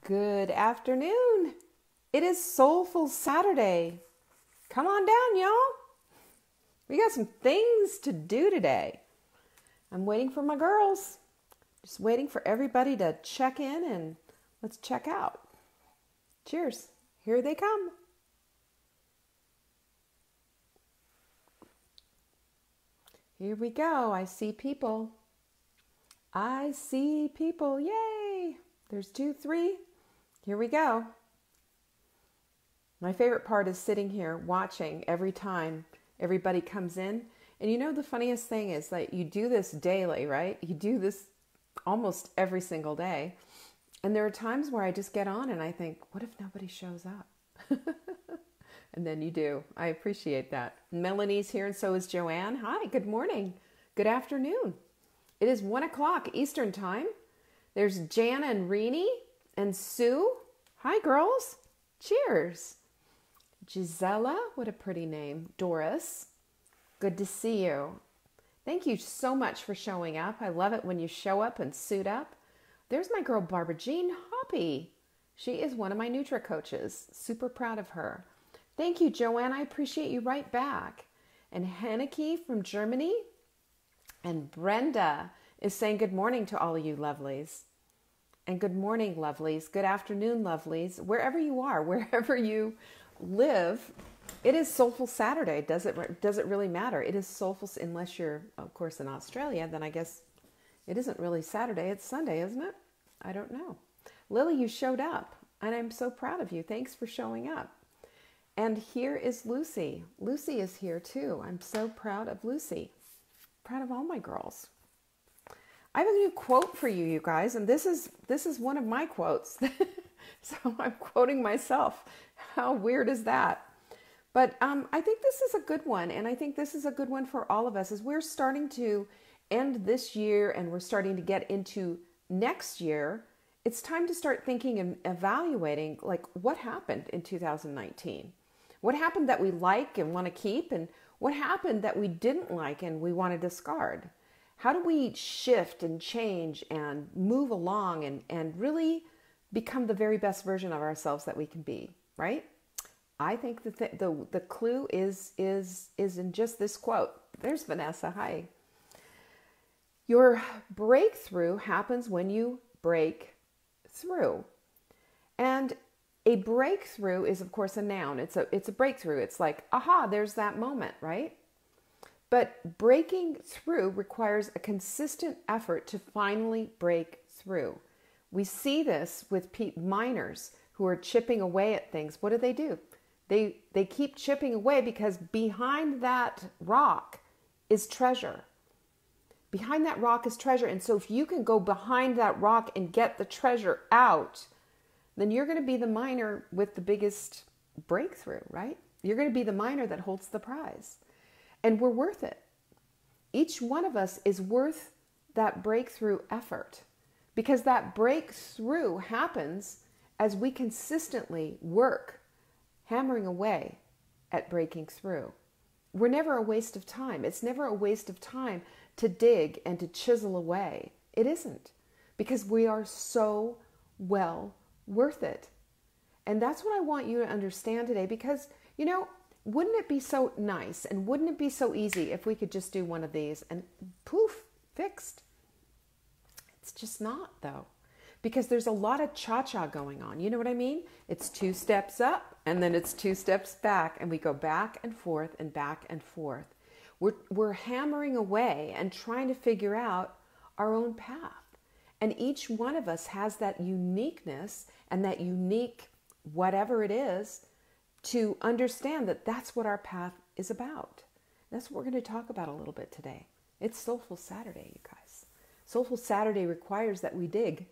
Good afternoon. It is Soulful Saturday. Come on down, y'all. We got some things to do today. I'm waiting for my girls. Just waiting for everybody to check in and let's check out. Cheers. Here they come. Here we go. I see people. I see people. Yay. There's 2, 3. Here we go. My favorite part is sitting here watching every time everybody comes in. And you know, the funniest thing is that you do this daily, right? You do this almost every single day. And there are times where I just get on and I think, what if nobody shows up? And then you do. I appreciate that. Melanie's here and so is Joanne. Hi, good morning. Good afternoon. It is 1 o'clock Eastern time. There's Jana and Renee and Sue. Hi, girls. Cheers. Gisela, what a pretty name. Doris, good to see you. Thank you so much for showing up. I love it when you show up and suit up. There's my girl, Barbara Jean Hoppy. She is one of my Nutra coaches. Super proud of her. Thank you, Joanne. I appreciate you right back. And Hanneke from Germany. And Brenda is saying good morning to all of you lovelies. And good morning, lovelies. Good afternoon, lovelies. Wherever you are, wherever you live, it is Soulful Saturday. Does it really matter? It is soulful, unless you're, of course, in Australia. Then I guess it isn't really Saturday. It's Sunday, isn't it? I don't know. Lily, you showed up, and I'm so proud of you. Thanks for showing up. And here is Lucy. Lucy is here too. I'm so proud of Lucy. Proud of all my girls. I have a new quote for you, you guys, and this is one of my quotes. So I'm quoting myself. How weird is that? But I think this is a good one, and I think this is a good one for all of us as we're starting to end this year and we're starting to get into next year. It's time to start thinking and evaluating, like, what happened in 2019? What happened that we like and want to keep, and what happened that we didn't like and we want to discard? How do we shift and change and move along and really become the very best version of ourselves that we can be, right? I think the clue is in just this quote. There's Vanessa. Hi. Your breakthrough happens when you break through. And a breakthrough is, of course, a noun. It's a breakthrough. It's like, aha, there's that moment, right? But breaking through requires a consistent effort to finally break through. We see this with miners who are chipping away at things. What do? They keep chipping away because behind that rock is treasure. Behind that rock is treasure. And so if you can go behind that rock and get the treasure out, then you're going to be the miner with the biggest breakthrough, right? You're going to be the miner that holds the prize. And we're worth it. Each one of us is worth that breakthrough effort, because that breakthrough happens as we consistently work, hammering away at breaking through. We're never a waste of time. It's never a waste of time to dig and to chisel away. It isn't, because we are so well worth it. And that's what I want you to understand today, because, you know, wouldn't it be so nice and wouldn't it be so easy if we could just do one of these and poof, fixed? It's just not, though, because there's a lot of cha-cha going on. You know what I mean? It's 2 steps up and then it's 2 steps back, and we go back and forth and back and forth. We're hammering away and trying to figure out our own path. And each one of us has that uniqueness and that unique whatever it is to understand that that's what our path is about. That's what we're going to talk about a little bit today. It's Soulful Saturday, you guys. Soulful Saturday requires that we dig.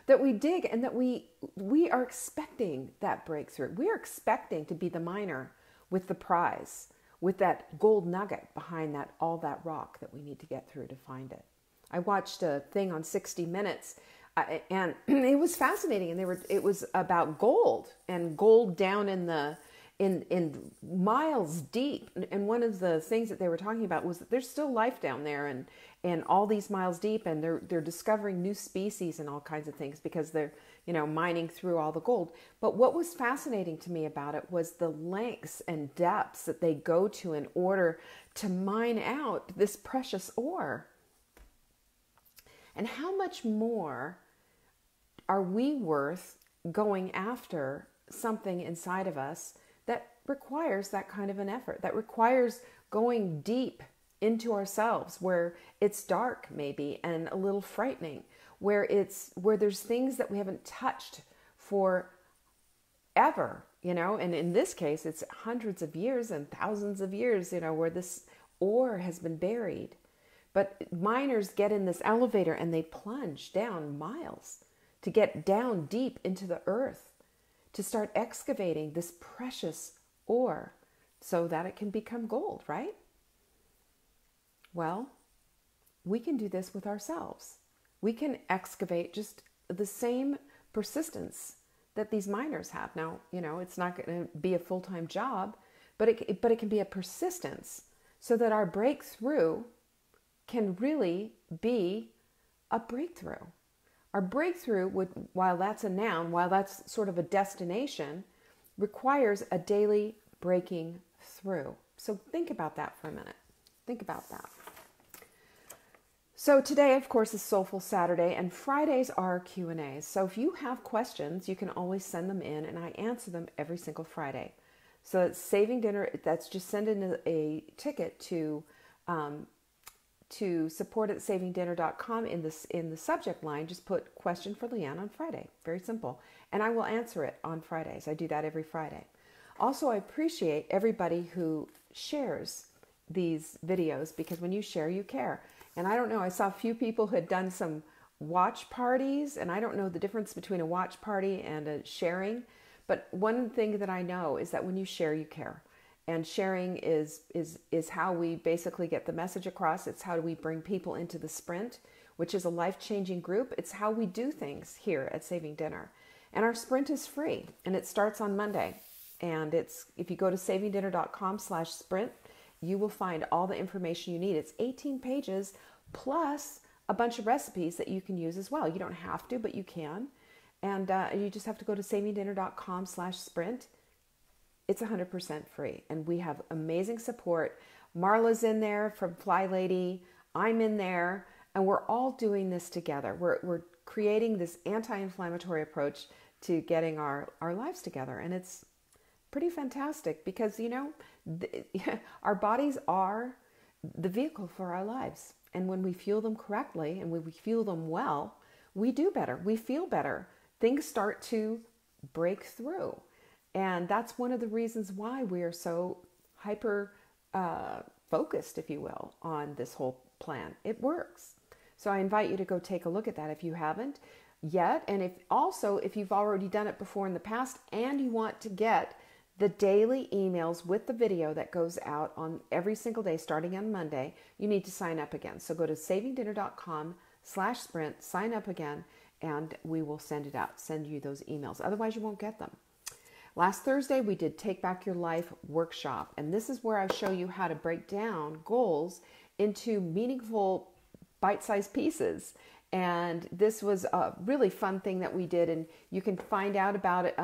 That we dig, and that we are expecting that breakthrough. We are expecting to be the miner with the prize, with that gold nugget behind all that rock that we need to get through to find it. I watched a thing on 60 Minutes, and it was fascinating. And it was about gold, and gold down in miles deep. And one of the things that they were talking about was that there's still life down there, and all these miles deep, and they're discovering new species and all kinds of things because they're, mining through all the gold. But what was fascinating to me about it was the lengths and depths that they go to in order to mine out this precious ore. And how much more are we worth going after something inside of us that requires that kind of an effort, that requires going deep into ourselves, where it's dark maybe and a little frightening, where there's things that we haven't touched for ever, and in this case it's hundreds of years and thousands of years, where this ore has been buried. But miners get in this elevator and they plunge down miles to get down deep into the earth, to start excavating this precious ore so that it can become gold, right? Well, we can do this with ourselves. We can excavate just the same persistence that these miners have. Now, it's not going to be a full-time job, but it can be a persistence so that our breakthrough can really be a breakthrough. Our breakthrough, while that's a noun, while that's sort of a destination, requires a daily breaking through. So think about that for a minute. Think about that. So today, of course, is Soulful Saturday, and Fridays are Q&As. So if you have questions, you can always send them in, and I answer them every single Friday. So it's Saving Dinner. That's just send in a ticket to support@savingdinner.com. In the subject line, just put question for Leanne on Friday. Very simple. And I will answer it on Fridays. I do that every Friday. Also, I appreciate everybody who shares these videos, because when you share, you care. And I don't know, I saw a few people who had done some watch parties, and I don't know the difference between a watch party and a sharing. But one thing that I know is that when you share, you care. And sharing is how we basically get the message across. It's how we bring people into the Sprint, which is a life-changing group. It's how we do things here at Saving Dinner. And our Sprint is free, and it starts on Monday. And if you go to savingdinner.com/sprint, you will find all the information you need. It's 18 pages plus a bunch of recipes that you can use as well. You don't have to, but you can. And you just have to go to savingdinner.com/sprint. It's 100% free. And we have amazing support. Marla's in there from Fly Lady. I'm in there. And we're all doing this together. We're creating this anti-inflammatory approach to getting our lives together. And it's pretty fantastic because, our bodies are the vehicle for our lives. And when we fuel them correctly and when we fuel them well, we do better. We feel better. Things start to break through. And that's one of the reasons why we are so hyper focused, if you will, on this whole plan. It works. So I invite you to go take a look at that if you haven't yet. And if you've already done it before in the past and you want to get the daily emails with the video that goes out on every single day starting on Monday, you need to sign up again. So go to savingdinner.com/sprint, sign up again, and we will send you those emails. Otherwise, you won't get them. Last Thursday, we did Take Back Your Life workshop, and this is where I show you how to break down goals into meaningful bite-sized pieces. And this was a really fun thing that we did, and you can find out about it,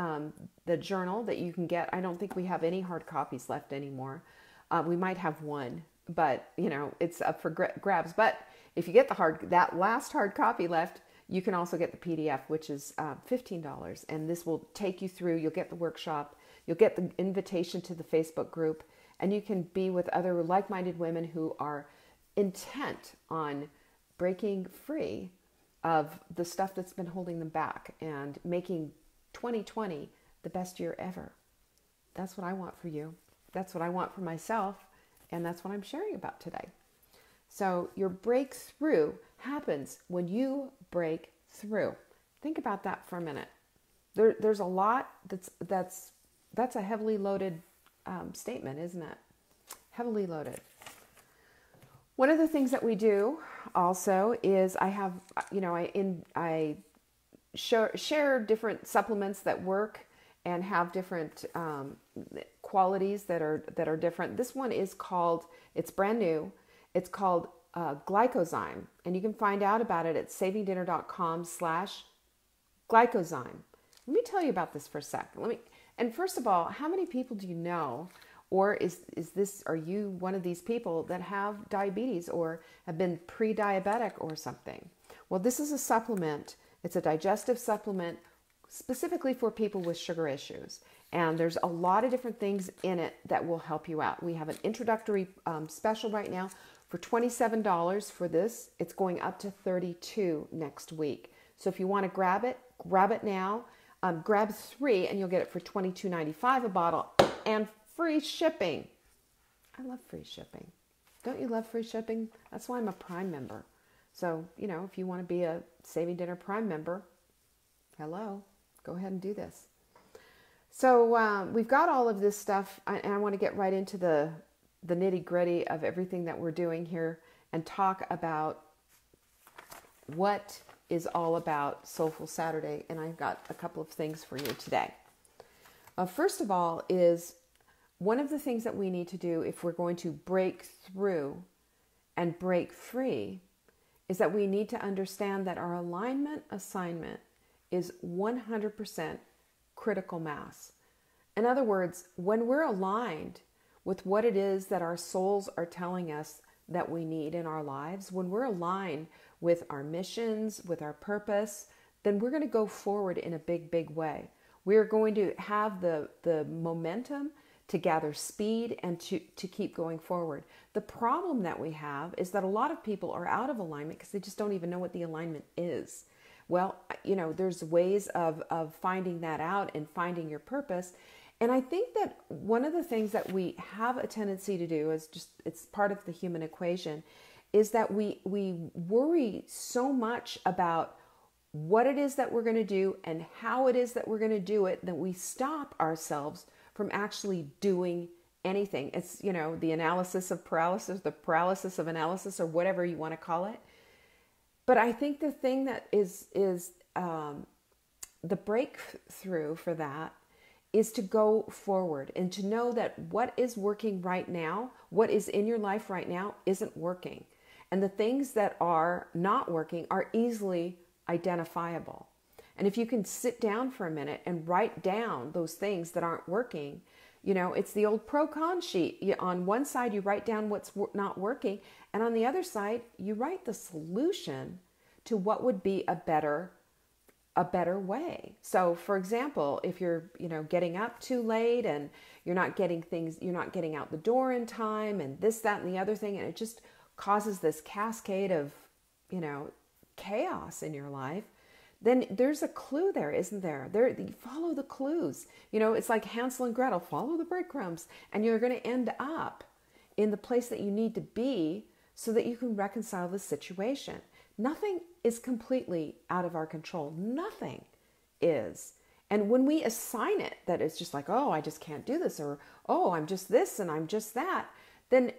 the journal that you can get. I don't think we have any hard copies left anymore. We might have one, but it's up for grabs. But if you get that last hard copy left, you can also get the PDF, which is $15. And this will take you through. You'll get the workshop. You'll get the invitation to the Facebook group. And you can be with other like-minded women who are intent on breaking free of the stuff that's been holding them back and making 2020 the best year ever. That's what I want for you. That's what I want for myself. And that's what I'm sharing about today. So your breakthrough happens when you break through. Think about that for a minute. There's a lot that's a heavily loaded statement, isn't it? Heavily loaded. One of the things that we do also is I share different supplements that work and have different qualities that are different. This one is called, it's brand new. It's called glycozyme. And you can find out about it at savingdinner.com/glycozyme. Let me tell you about this for a second. And first of all, how many people do you know, or are you one of these people that have diabetes or have been pre-diabetic or something? Well, this is a supplement. It's a digestive supplement specifically for people with sugar issues. And there's a lot of different things in it that will help you out. We have an introductory special right now for $27 for this. It's going up to $32 next week. So if you want to grab it now. Grab 3 and you'll get it for $22.95 a bottle and free shipping. I love free shipping. Don't you love free shipping? That's why I'm a Prime member. So, if you want to be a Saving Dinner Prime member, hello, go ahead and do this. So we've got all of this stuff, and I want to get right into the nitty-gritty of everything that we're doing here and talk about what is all about Soulful Saturday, and I've got a couple of things for you today. First of all is one of the things that we need to do if we're going to break through and break free is that we need to understand that our alignment assignment is 100% critical mass. In other words, when we're aligned with what it is that our souls are telling us that we need in our lives, when we're aligned with our missions, with our purpose, then we're going to go forward in a big, big way. We're going to have the momentum to gather speed and to keep going forward. The problem that we have is that a lot of people are out of alignment because they just don't even know what the alignment is. Well, there's ways of finding that out and finding your purpose. And I think that one of the things that we have a tendency to do it's part of the human equation, is that we worry so much about what it is that we're going to do and how it is that we're going to do it that we stop ourselves from actually doing anything. It's, the analysis of paralysis, the paralysis of analysis, or whatever you want to call it. But I think the thing that is the breakthrough for that is to go forward and to know that what is working right now, what is in your life right now, isn't working. And the things that are not working are easily identifiable. And if you can sit down for a minute and write down those things that aren't working, it's the old pro-con sheet. On one side, you write down what's not working. And on the other side, you write the solution to what would be a better way. So for example, if you're, getting up too late and you're not getting out the door in time and this, that, and the other thing, and it just causes this cascade of, chaos in your life, then there's a clue there, isn't there? Follow the clues. It's like Hansel and Gretel, follow the breadcrumbs, and you're going to end up in the place that you need to be so that you can reconcile the situation. Nothing is completely out of our control. Nothing is. And when we assign it that it's just like, oh, I just can't do this, or oh, I'm just this and I'm just that, then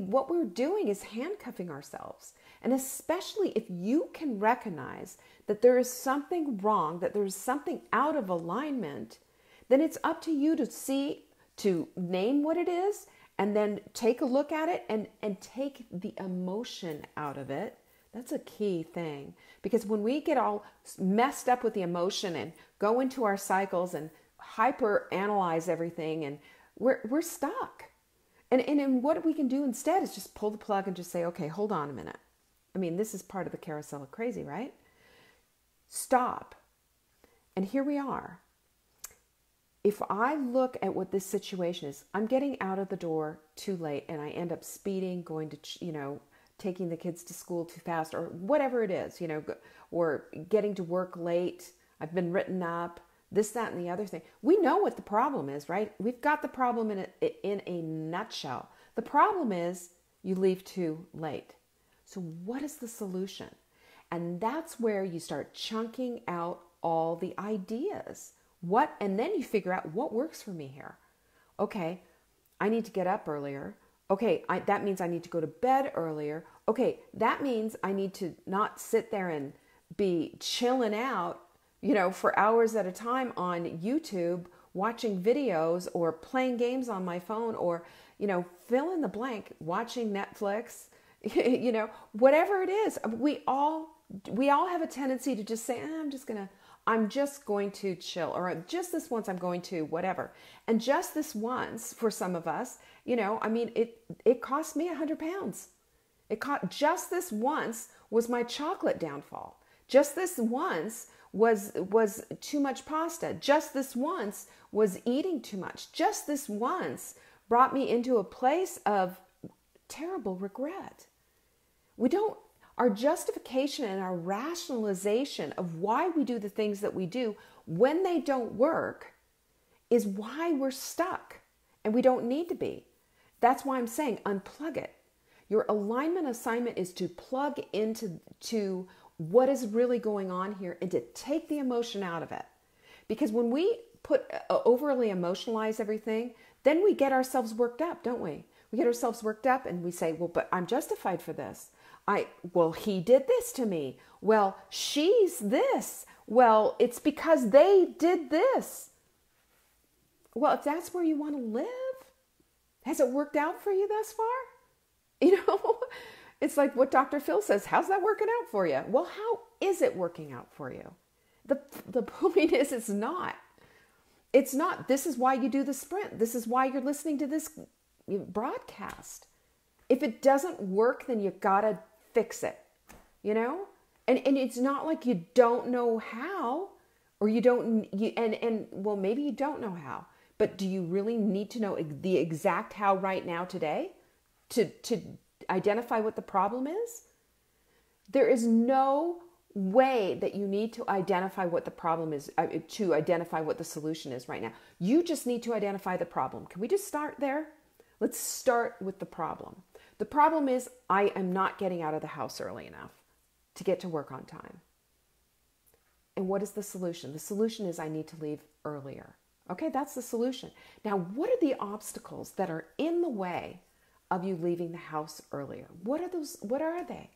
what we're doing is handcuffing ourselves. And especially if you can recognize that there is something wrong, that there is something out of alignment, then it's up to you to name what it is, and then take a look at it and take the emotion out of it. That's a key thing, because when we get all messed up with the emotion and go into our cycles and hyper analyze everything, and we're stuck. And what we can do instead is just pull the plug and just say, okay, hold on a minute. I mean, this is part of the carousel of crazy, right? Stop. And here we are. If I look at what this situation is, I'm getting out of the door too late and I end up speeding, going to, taking the kids to school too fast, or whatever it is, or getting to work late. I've been written up, this, that, and the other thing. We know what the problem is, right? We've got the problem in a nutshell. The problem is you leave too late. So what is the solution? And that's where you start chunking out all the ideas. And then you figure out what works for me here. Okay, I need to get up earlier. Okay, that means I need to go to bed earlier. Okay, that means I need to not sit there and be chilling out, for hours at a time on YouTube, watching videos or playing games on my phone, or, fill in the blank, watching Netflix, You know, whatever it is, we all have a tendency to just say, I'm just going to chill, or just this once I'm going to whatever. And just this once for some of us, you know, I mean, it cost me 100 pounds. Just this once was my chocolate downfall. Just this once was too much pasta. Just this once was eating too much. Just this once brought me into a place of terrible regret. Our justification and our rationalization of why we do the things that we do when they don't work is why we're stuck, and we don't need to be. That's why I'm saying unplug it. Your alignment assignment is to plug into what is really going on here and to take the emotion out of it. Because when we overly emotionalize everything, then we get ourselves worked up, don't we? We get ourselves worked up and we say, well, but I'm justified for this. Well, he did this to me. Well, she's this. Well, it's because they did this. Well, if that's where you want to live, has it worked out for you thus far? You know, it's like what Dr. Phil says, how's that working out for you? Well, how is it working out for you? The point is, it's not. It's not. This is why you do the sprint. This is why you're listening to this broadcast. If it doesn't work, then you gotta fix it, you know? And it's not like you don't know how, or well, maybe you don't know how, but do you really need to know the exact how right now today to identify what the problem is? There is no way that you need to identify what the problem is, to identify what the solution is right now. You just need to identify the problem. Can we just start there? Let's start with the problem. The problem is I am not getting out of the house early enough to get to work on time. And what is the solution? The solution is I need to leave earlier. Okay, that's the solution. Now, what are the obstacles that are in the way of you leaving the house earlier? What are those? What are they?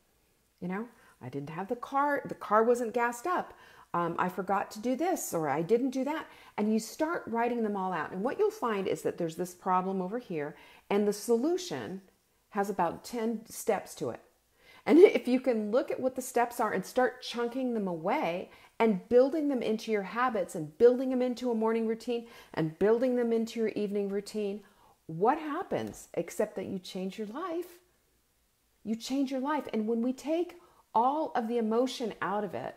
You know, I didn't have the car wasn't gassed up. I forgot to do this, or I didn't do that. And you start writing them all out. And what you'll find is that there's this problem over here, and the solution has about 10 steps to it. And if you can look at what the steps are and start chunking them away and building them into your habits and building them into a morning routine and building them into your evening routine, what happens except that you change your life? You change your life. And when we take all of the emotion out of it,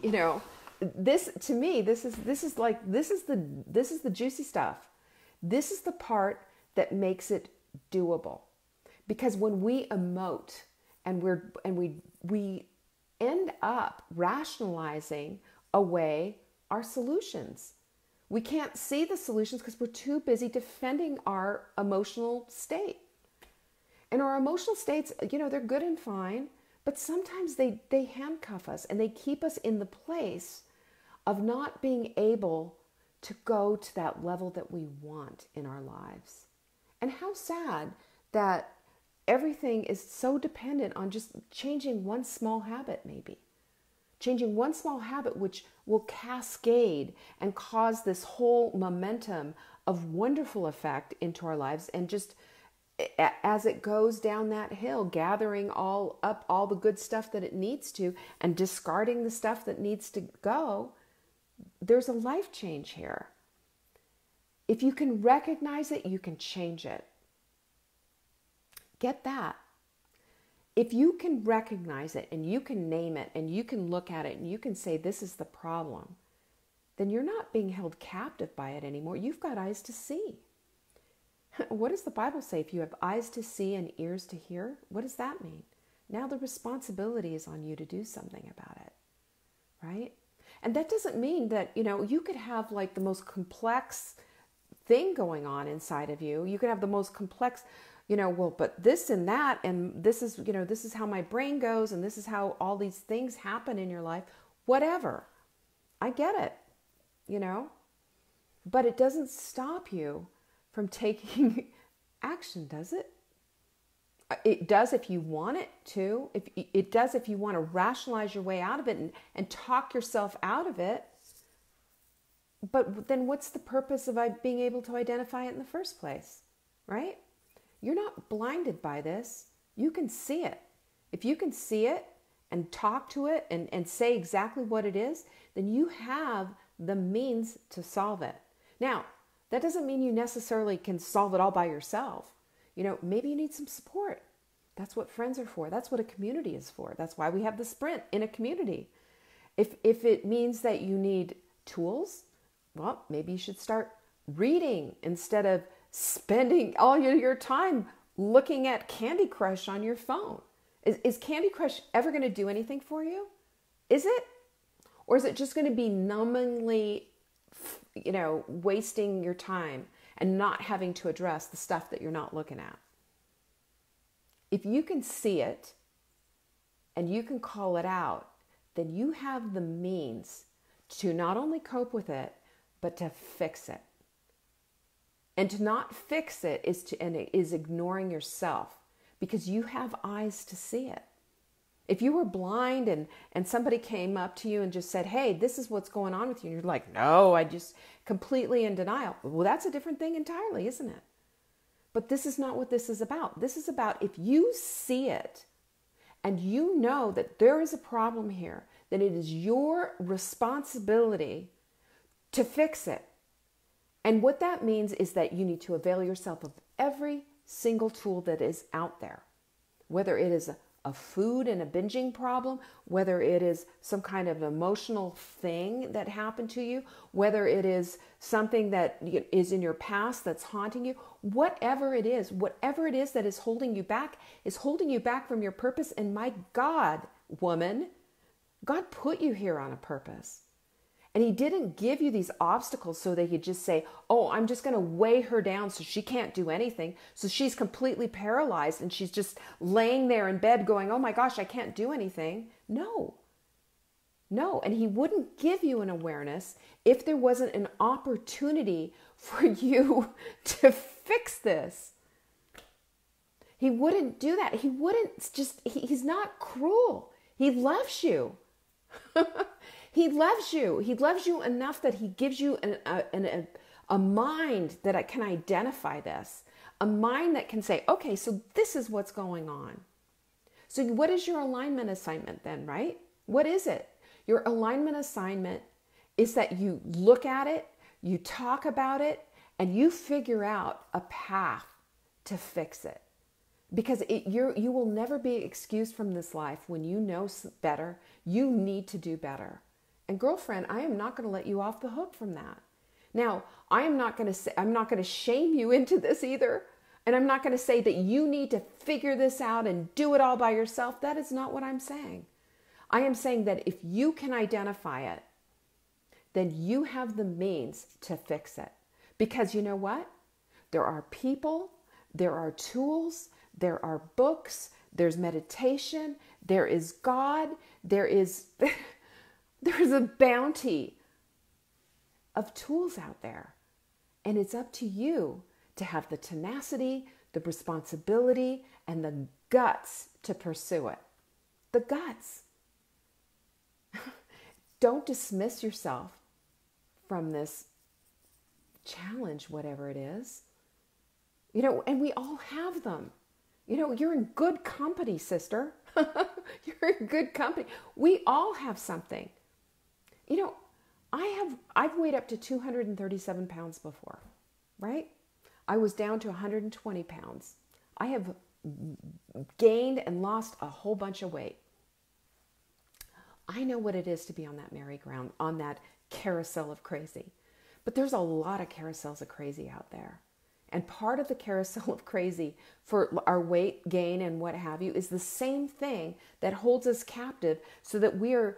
you know, this to me, this is the juicy stuff. This is the part that makes it doable. Because when we emote and we end up rationalizing away our solutions. We can't see the solutions because we're too busy defending our emotional state. And our emotional states, you know, they're good and fine, but sometimes they handcuff us and they keep us in the place of not being able to go to that level that we want in our lives. And how sad that everything is so dependent on just changing one small habit, maybe. Changing one small habit which will cascade and cause this whole momentum of wonderful effect into our lives, and just as it goes down that hill, gathering all the good stuff that it needs to and discarding the stuff that needs to go, there's a life change here. If you can recognize it, you can change it. Get that. If you can recognize it and you can name it and you can look at it and you can say this is the problem, then you're not being held captive by it anymore. You've got eyes to see. What does the Bible say? If you have eyes to see and ears to hear, what does that mean? Now the responsibility is on you to do something about it, right? And that doesn't mean that, you know, you could have like the most complex thing going on inside of you. You could have the most complex, you know, well, but this and that, and this is, you know, this is how my brain goes, and this is how all these things happen in your life. Whatever. I get it, you know, but it doesn't stop you from taking action, does it? It does if you want it to. It does if you want to rationalize your way out of it and talk yourself out of it. But then what's the purpose of being able to identify it in the first place, right? You're not blinded by this. You can see it. If you can see it and talk to it and say exactly what it is, then you have the means to solve it. Now, that doesn't mean you necessarily can solve it all by yourself. Maybe you need some support. That's what friends are for. That's what a community is for. That's why we have the sprint in a community. If it means that you need tools, well, maybe you should start reading instead of spending all your time looking at Candy Crush on your phone. Is Candy Crush ever going to do anything for you? Is it? Or is it just going to be numbingly, wasting your time and not having to address the stuff that you're not looking at? If you can see it and you can call it out, then you have the means to not only cope with it, but to fix it. And to not fix it is ignoring yourself, because you have eyes to see it. If you were blind and somebody came up to you and just said, hey, this is what's going on with you, and you're like, no, I just completely in denial. Well, that's a different thing entirely, isn't it? But this is not what this is about. This is about, if you see it and you know that there is a problem here, then it is your responsibility to fix it. And what that means is that you need to avail yourself of every single tool that is out there, whether it is a food and a binging problem, whether it is some kind of emotional thing that happened to you, whether it is something that is in your past that's haunting you, whatever it is that is holding you back from your purpose. And my God, woman, God put you here on a purpose. And he didn't give you these obstacles so that he'd just say, oh, I'm just going to weigh her down so she can't do anything. So she's completely paralyzed and she's just laying there in bed going, oh my gosh, I can't do anything. No. And he wouldn't give you an awareness if there wasn't an opportunity for you to fix this. He wouldn't do that. He's not cruel. He loves you. He loves you. He loves you enough that he gives you a mind that can identify this. A mind that can say, okay, so this is what's going on. So what is your alignment assignment then, right? What is it? Your alignment assignment is that you look at it, you talk about it, and you figure out a path to fix it. Because you will never be excused from this life when you know better. You need to do better. And girlfriend, I am not going to let you off the hook from that. Now, I'm not going to shame you into this either. And I'm not going to say that you need to figure this out and do it all by yourself. That is not what I'm saying. I am saying that if you can identify it, then you have the means to fix it. Because you know what? There are people, there are tools, there are books, there's meditation, there is God, there's a bounty of tools out there. And it's up to you to have the tenacity, the responsibility, and the guts to pursue it. The guts. Don't dismiss yourself from this challenge, whatever it is. And we all have them. You're in good company, sister. You're in good company. We all have something. I've weighed up to 237 pounds before, right? I was down to 120 pounds. I have gained and lost a whole bunch of weight. I know what it is to be on that merry-go-round, on that carousel of crazy. But there's a lot of carousels of crazy out there. And part of the carousel of crazy for our weight gain and what have you is the same thing that holds us captive, so that we're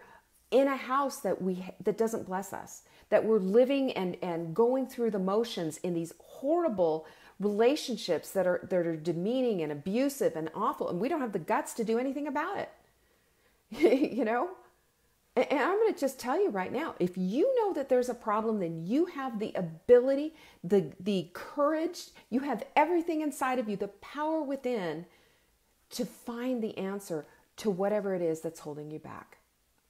in a house that doesn't bless us, that we're living and going through the motions in these horrible relationships that are demeaning and abusive and awful, and we don't have the guts to do anything about it. And I'm going to just tell you right now, if you know that there's a problem, then you have the ability, the courage, you have everything inside of you, the power within, to find the answer to whatever it is that's holding you back.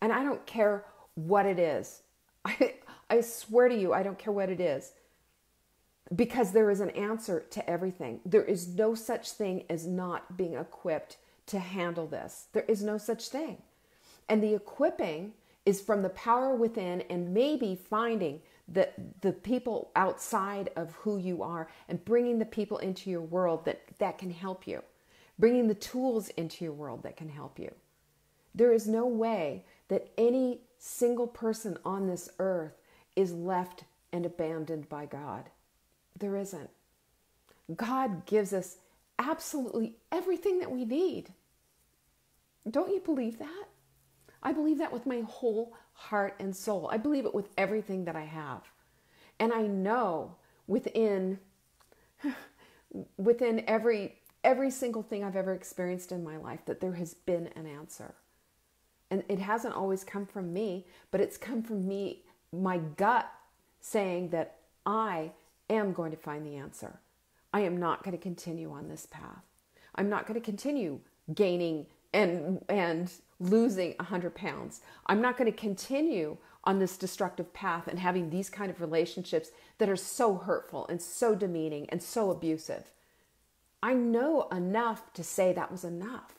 And I don't care what it is. I swear to you, I don't care what it is. because there is an answer to everything. There is no such thing as not being equipped to handle this. There is no such thing. And the equipping is from the power within, and maybe finding the people outside of who you are and bringing the people into your world that can help you. Bringing the tools into your world that can help you. There is no way that any single person on this earth is left and abandoned by God. There isn't. God gives us absolutely everything that we need. Don't you believe that? I believe that with my whole heart and soul. I believe it with everything that I have. And I know within every single thing I've ever experienced in my life that there has been an answer. And it hasn't always come from me, but it's come from me, my gut, saying that I am going to find the answer. I am not going to continue on this path. I'm not going to continue gaining and losing 100 pounds. I'm not going to continue on this destructive path and having these kind of relationships that are so hurtful and so demeaning and so abusive. I know enough to say that was enough.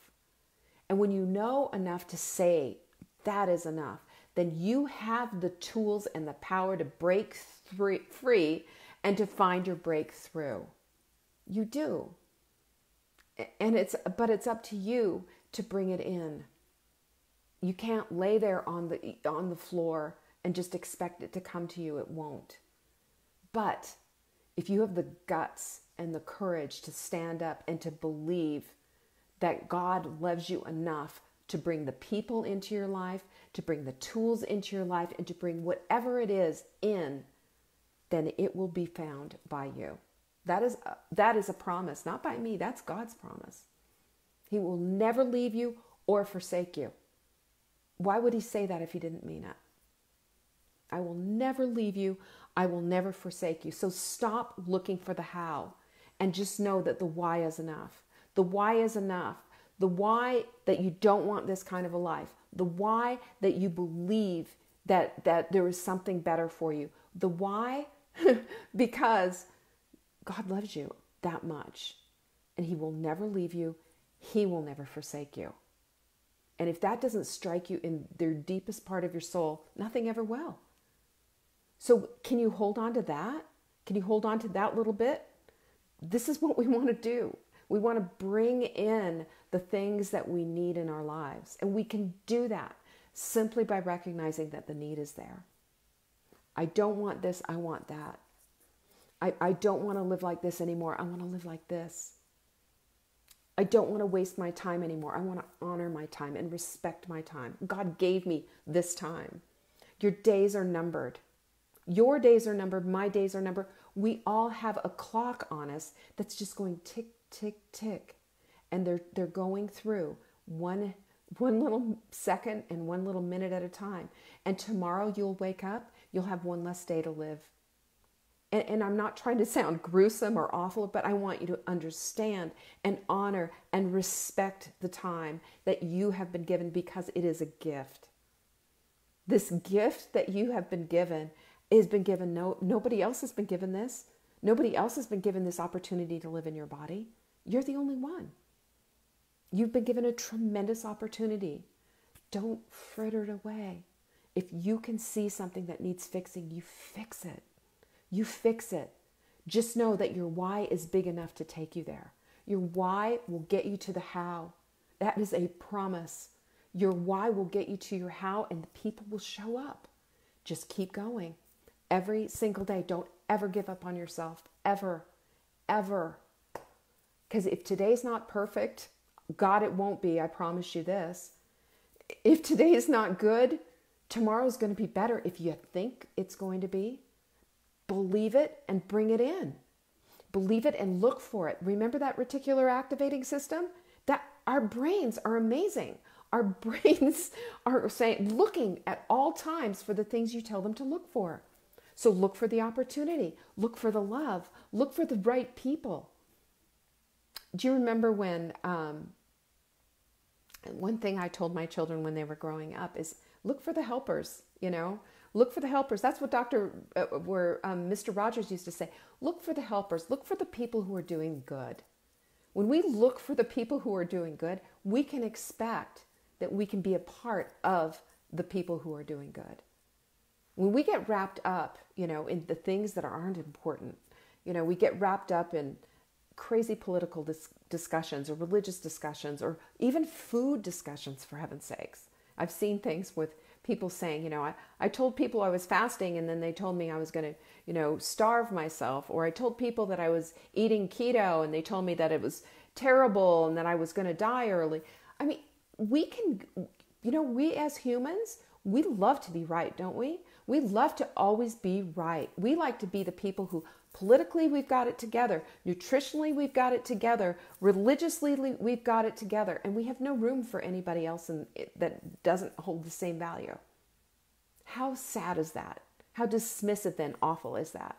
And when you know enough to say that is enough, then you have the tools and the power to break free and to find your breakthrough. You do. But it's up to you to bring it in. You can't lay there on the floor and just expect it to come to you. It won't. But if you have the guts and the courage to stand up and to believe that God loves you enough to bring the people into your life, to bring the tools into your life, and to bring whatever it is in, then it will be found by you. That is a promise, not by me. That's God's promise. He will never leave you or forsake you. Why would he say that if he didn't mean it? I will never leave you. I will never forsake you. So stop looking for the how and just know that the why is enough. The why is enough. The why that you don't want this kind of a life. The why that you believe that there is something better for you. The why, because God loves you that much and he will never leave you. He will never forsake you. And if that doesn't strike you in the deepest part of your soul, nothing ever will. So can you hold on to that? Can you hold on to that little bit? This is what we want to do. We want to bring in the things that we need in our lives. And we can do that simply by recognizing that the need is there. I don't want this, I want that. I don't want to live like this anymore. I want to live like this. I don't want to waste my time anymore. I want to honor my time and respect my time. God gave me this time. Your days are numbered. Your days are numbered. My days are numbered. We all have a clock on us that's just going tick, tick, tick. And they're going through one little second and one little minute at a time. And tomorrow you'll wake up, you'll have one less day to live. And I'm not trying to sound gruesome or awful, but I want you to understand and honor and respect the time that you have been given, because it is a gift. This gift that you have been given has been given. Nobody else has been given this. Nobody else has been given this opportunity to live in your body. You're the only one. You've been given a tremendous opportunity. Don't fritter it away. If you can see something that needs fixing, you fix it. You fix it. Just know that your why is big enough to take you there. Your why will get you to the how. That is a promise. Your why will get you to your how, and the people will show up. Just keep going. Every single day. Don't ever give up on yourself. Ever. Ever. Because if today's not perfect, God, it won't be. I promise you this. If today's not good, tomorrow's going to be better if you think it's going to be. Believe it and bring it in. Believe it and look for it. Remember that reticular activating system? That our brains are amazing. Our brains are looking at all times for the things you tell them to look for. So look for the opportunity. Look for the love. Look for the right people. Do you remember when one thing I told my children when they were growing up is look for the helpers, Look for the helpers. That's what Mr. Rogers used to say. Look for the helpers. Look for the people who are doing good. When we look for the people who are doing good, we can expect that we can be a part of the people who are doing good. When we get wrapped up, in the things that aren't important, we get wrapped up in crazy political discussions or religious discussions or even food discussions, for heaven's sakes. I've seen things with people saying, I told people I was fasting and then they told me I was going to, starve myself. Or I told people that I was eating keto and they told me that it was terrible and that I was going to die early. I mean, we can, we as humans, we love to be right, don't we? We love to always be right. We like to be the people who politically we've got it together, nutritionally we've got it together, religiously we've got it together, and we have no room for anybody else that doesn't hold the same value. How sad is that? How dismissive and awful is that?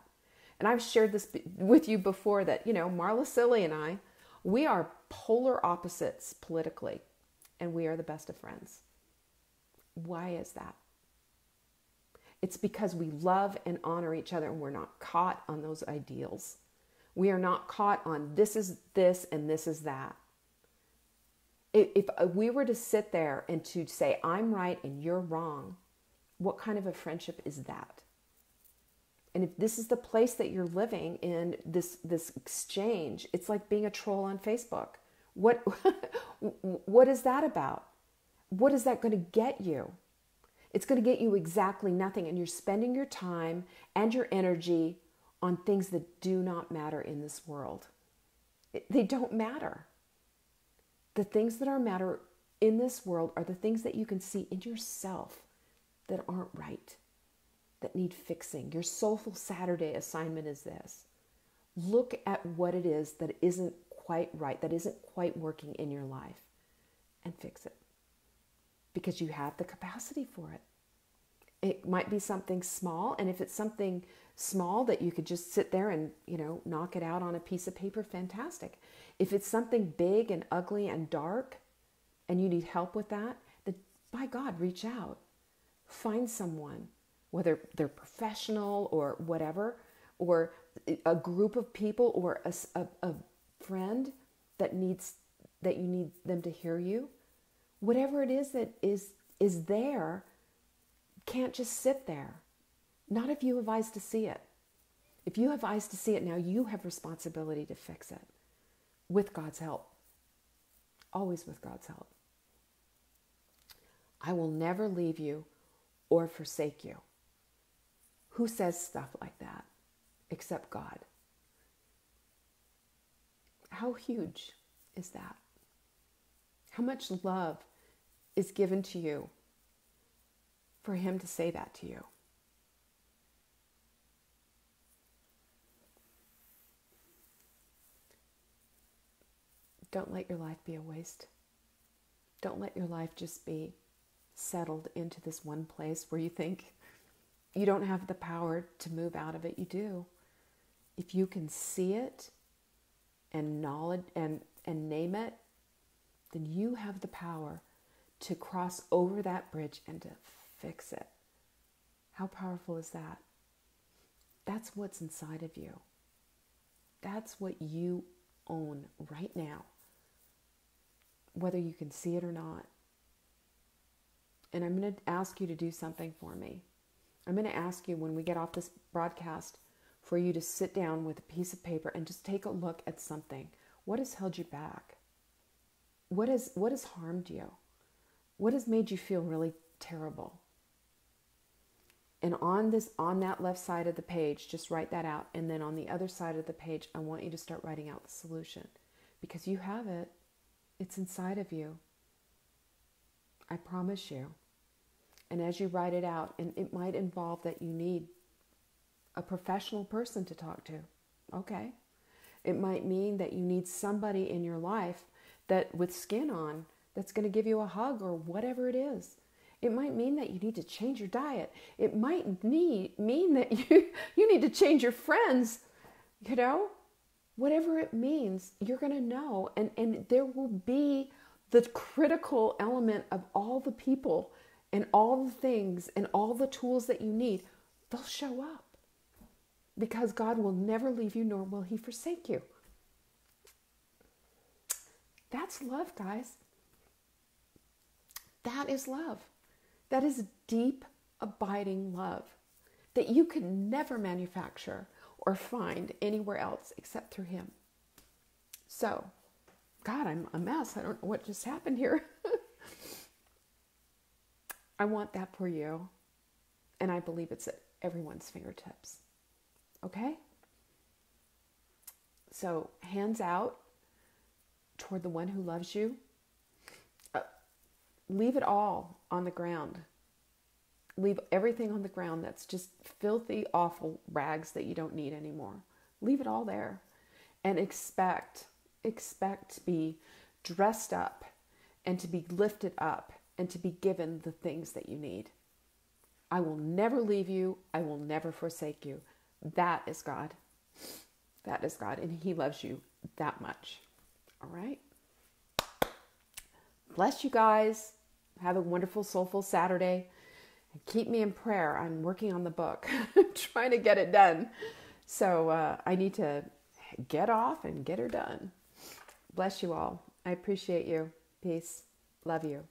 And I've shared this with you before that, Marla Silly and I, we are polar opposites politically, and we are the best of friends. Why is that? It's because we love and honor each other and we're not caught on those ideals. We are not caught on this is this and this is that. If we were to sit there and to say, I'm right and you're wrong, what kind of a friendship is that? And if this is the place that you're living in, this exchange, it's like being a troll on Facebook. What is that about? What is that going to get you? It's going to get you exactly nothing, and you're spending your time and your energy on things that do not matter in this world. They don't matter. The things that matter in this world are the things that you can see in yourself that aren't right, that need fixing. Your Soulful Saturday assignment is this. Look at what it is that isn't quite right, that isn't quite working in your life, and fix it. Because you have the capacity for it. It might be something small, and if it's something small that you could just sit there and, knock it out on a piece of paper, fantastic. If it's something big and ugly and dark, and you need help with that, then by God, reach out. Find someone, whether they're professional or whatever, or a group of people or a friend that you need them to hear you. Whatever it is that is there, can't just sit there. Not if you have eyes to see it. If you have eyes to see it now, you have responsibility to fix it with God's help. Always with God's help. I will never leave you or forsake you. Who says stuff like that except God? How huge is that? How much love is given to you for him to say that to you? Don't let your life be a waste. Don't let your life just be settled into this one place where you think you don't have the power to move out of it. You do. If you can see it and knowledge and name it, then you have the power to cross over that bridge and to fix it. How powerful is that? That's what's inside of you. That's what you own right now, whether you can see it or not. And I'm going to ask you to do something for me. I'm going to ask you when we get off this broadcast for you to sit down with a piece of paper and just take a look at something. What has held you back? What has harmed you? What has made you feel really terrible? And on that left side of the page, just write that out. And then on the other side of the page, I want you to start writing out the solution, because you have it. It's inside of you. I promise you. And as you write it out, and it might involve that you need a professional person to talk to. Okay. It might mean that you need somebody in your life that with skin on, that's going to give you a hug or whatever it is. It might mean that you need to change your diet. It might mean that you need to change your friends, whatever it means, you're going to know. And there will be the critical element of all the people and all the things and all the tools that you need, they'll show up. Because God will never leave you, nor will he forsake you. That's love, guys. That is love. That is deep, abiding love that you can never manufacture or find anywhere else except through him. So, God, I'm a mess. I don't know what just happened here. I want that for you. And I believe it's at everyone's fingertips. Okay? So, hands out toward the one who loves you. Leave it all on the ground. Leave everything on the ground that's just filthy, awful rags that you don't need anymore. Leave it all there. And expect to be dressed up and to be lifted up and to be given the things that you need. I will never leave you. I will never forsake you. That is God. That is God. And he loves you that much. All right? Bless you guys. Have a wonderful, soulful Saturday. And keep me in prayer. I'm working on the book. Trying to get it done. So I need to get off and get her done. Bless you all. I appreciate you. Peace. Love you.